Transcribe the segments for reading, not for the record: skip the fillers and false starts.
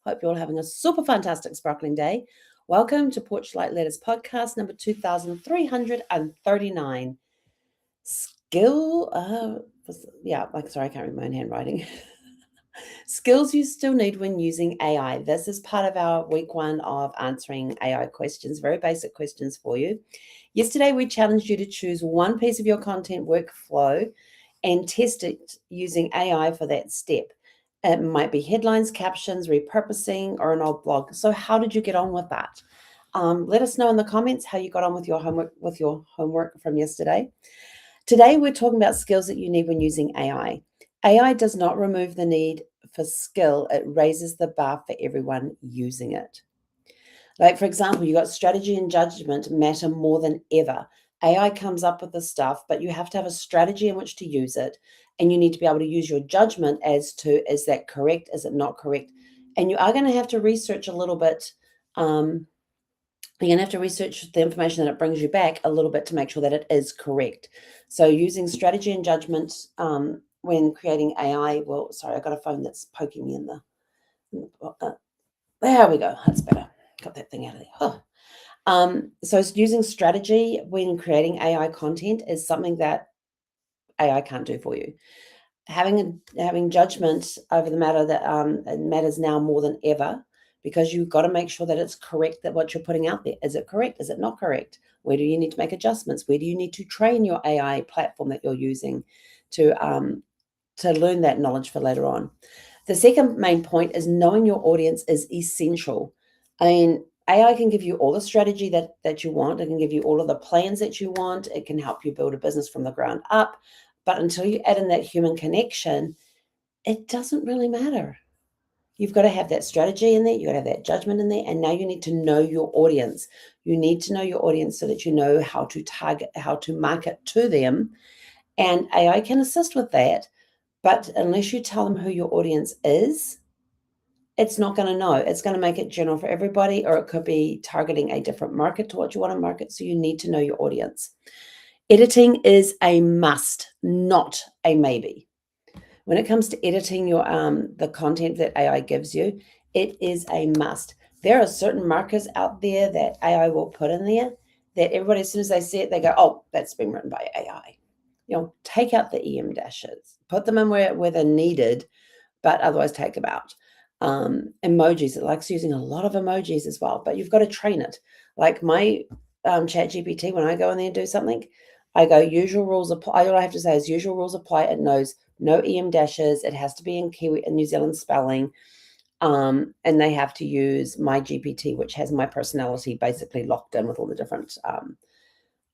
Hope you're all having a super fantastic, sparkling day. Welcome to Porchlight Letters podcast number 2339. Sorry, I can't read my own handwriting. Skills you still need when using AI. This is part of our week one of answering AI questions, very basic questions for you. Yesterday, we challenged you to choose one piece of your content workflow and test it using AI for that step. It might be headlines, captions, repurposing, or an old blog. So how did you get on with that? Let us know in the comments how you got on with your homework from yesterday. Today, we're talking about skills that you need when using AI. AI does not remove the need for skill. It raises the bar for everyone using it. Like, for example, you got strategy and judgment matter more than ever. AI comes up with the stuff, but you have to have a strategy in which to use it. And you need to be able to use your judgment as to, is that correct? Is it not correct? And you are going to have to research a little bit. You're going to have to research the information that it brings you back a little bit to make sure that it is correct. So using strategy and judgment when creating AI, I got a phone that's poking me in the, there we go. That's better. Got that thing out of there. So using strategy when creating AI content is something that AI can't do for you. Having judgment over the matter that it matters now more than ever, because you've got to make sure that it's correct, that what you're putting out there, is it correct? Is it not correct? Where do you need to make adjustments? Where do you need to train your AI platform that you're using to learn that knowledge for later on? The second main point is knowing your audience is essential. I mean, AI can give you all the strategy that you want. It can give you all of the plans that you want. It can help you build a business from the ground up. But until you add in that human connection, it doesn't really matter. You've got to have that strategy in there. You've got to have that judgment in there. And now you need to know your audience. You need to know your audience so that you know how to target, how to market to them. And AI can assist with that. But unless you tell them who your audience is, it's not going to know. It's going to make it general for everybody, or it could be targeting a different market to what you want to market. So you need to know your audience. Editing is a must, not a maybe. When it comes to editing your the content that AI gives you, it is a must. There are certain markers out there that AI will put in there that everybody, as soon as they see it, they go, oh, that's been written by AI. Take out the EM dashes, put them in where they're needed, but otherwise take them out. Emojis, it likes using a lot of emojis as well, but you've got to train it. Like my chat GPT, when I go in there and do something, I go, usual rules apply. All I have to say is usual rules apply. It knows no EM dashes. It has to be in Kiwi and New Zealand spelling. And they have to use my GPT, which has my personality basically locked in with all the different,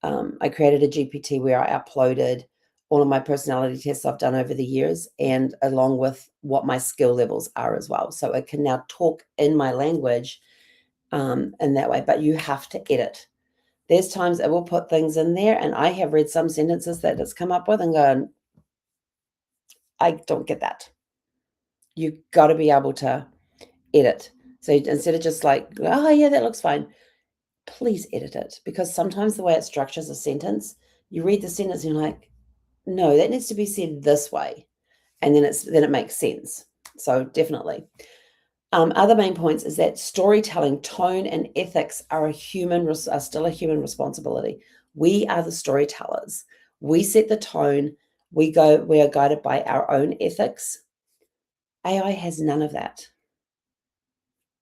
I created a GPT where I uploaded all of my personality tests I've done over the years, and along with what my skill levels are as well. So it can now talk in my language in that way, but you have to edit. There's times it will put things in there, and I have read some sentences that it's come up with and gone, I don't get that. You've got to be able to edit. So instead of just like, oh yeah, that looks fine, please edit it, because sometimes the way it structures a sentence, you read the sentence and you're like, no, that needs to be said this way. And then it makes sense. So definitely. Other main points is that storytelling, tone, and ethics are still a human responsibility. We are the storytellers. We set the tone. We are guided by our own ethics. AI has none of that.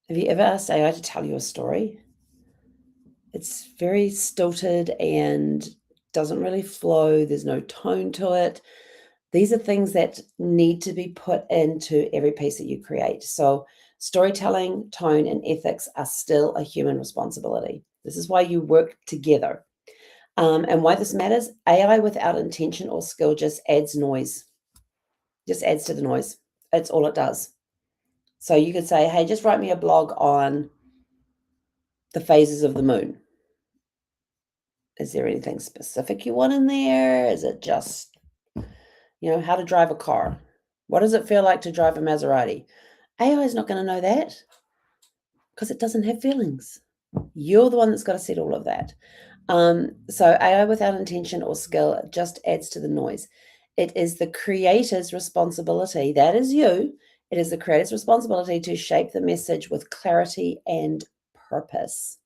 Have you ever asked AI to tell you a story? It's very stilted and doesn't really flow. There's no tone to it. These are things that need to be put into every piece that you create. So storytelling, tone, and ethics are still a human responsibility. This is why you work together. And why this matters, AI without intention or skill just adds noise. Just adds to the noise. That's all it does. So you could say, hey, just write me a blog on the phases of the moon. Is there anything specific you want in there? Is it just, how to drive a car? What does it feel like to drive a Maserati? AI is not going to know that because it doesn't have feelings. You're the one that's got to set all of that. So AI without intention or skill just adds to the noise. It is the creator's responsibility, that is you, It is the creator's responsibility to shape the message with clarity and purpose.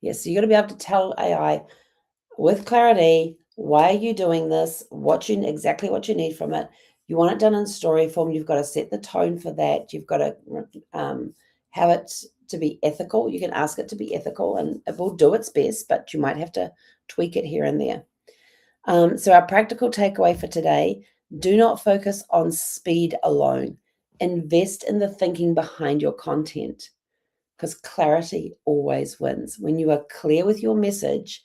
Yes, so you got to be able to tell AI with clarity, why are you doing this? Exactly what you need from it. You want it done in story form. You've got to set the tone for that. You've got to have it to be ethical. You can ask it to be ethical, and it will do its best, but you might have to tweak it here and there. So our practical takeaway for today: do not focus on speed alone. Invest in the thinking behind your content, because clarity always wins. When you are clear with your message,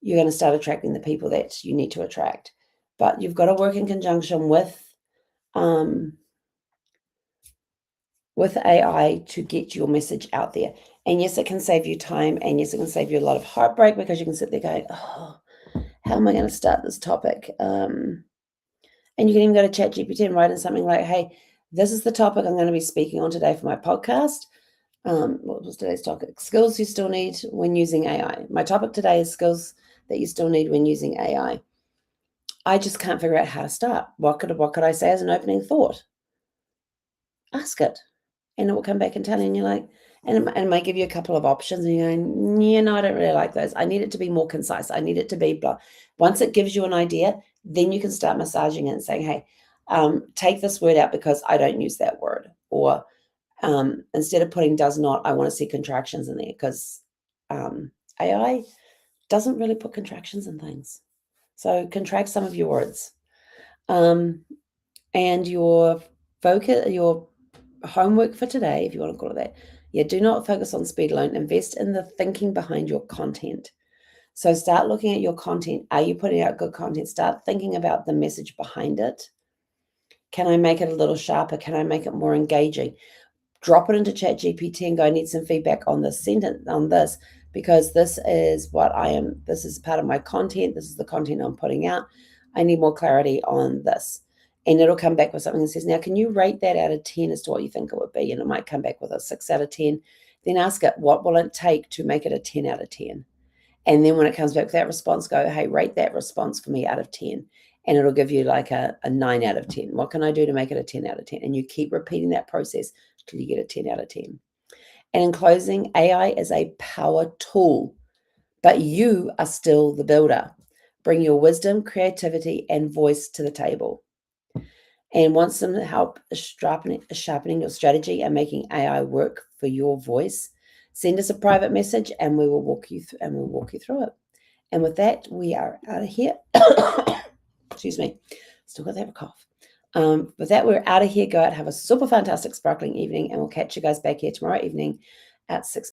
you're going to start attracting the people that you need to attract. But you've got to work in conjunction with AI to get your message out there. And yes, it can save you time. And yes, it can save you a lot of heartbreak, because you can sit there going, oh, how am I going to start this topic? And you can even go to ChatGPT and write in something like, hey, this is the topic I'm going to be speaking on today for my podcast. What was today's topic? Skills you still need when using AI. My topic today is skills that you still need when using AI. I just can't figure out how to start. What could I say as an opening thought? Ask it, and it will come back and tell you. And you're like, and it might give you a couple of options, and you're going, yeah, no, I don't really like those. I need it to be more concise. I need it to be blah. Once it gives you an idea, then you can start massaging it and saying, hey, take this word out because I don't use that word. Or instead of putting does not, I want to see contractions in there, because AI doesn't really put contractions in things. So contract some of your words. And your homework for today, if you want to call it that, do not focus on speed alone. Invest in the thinking behind your content. So start looking at your content. Are you putting out good content? Start thinking about the message behind it. Can I make it a little sharper? Can I make it more engaging? Drop it into ChatGPT and go, I need some feedback on this sentence, on this, because this is this is part of my content. This is the content I'm putting out. I need more clarity on this. And it'll come back with something that says, now, can you rate that out of 10 as to what you think it would be? And it might come back with a 6 out of 10. Then ask it, what will it take to make it a 10 out of 10? And then when it comes back with that response, go, hey, rate that response for me out of 10. And it'll give you like a 9 out of 10. What can I do to make it a 10 out of 10? And you keep repeating that process till you get a 10 out of 10. And in closing, AI is a power tool, but you are still the builder. Bring your wisdom, creativity, and voice to the table. And want some help sharpening your strategy and making AI work for your voice? Send us a private message, and we will walk you through it. And with that, we are out of here. Excuse me, still got to have a cough. With that, we're out of here. Go out, have a super fantastic sparkling evening, and we'll catch you guys back here tomorrow evening at 6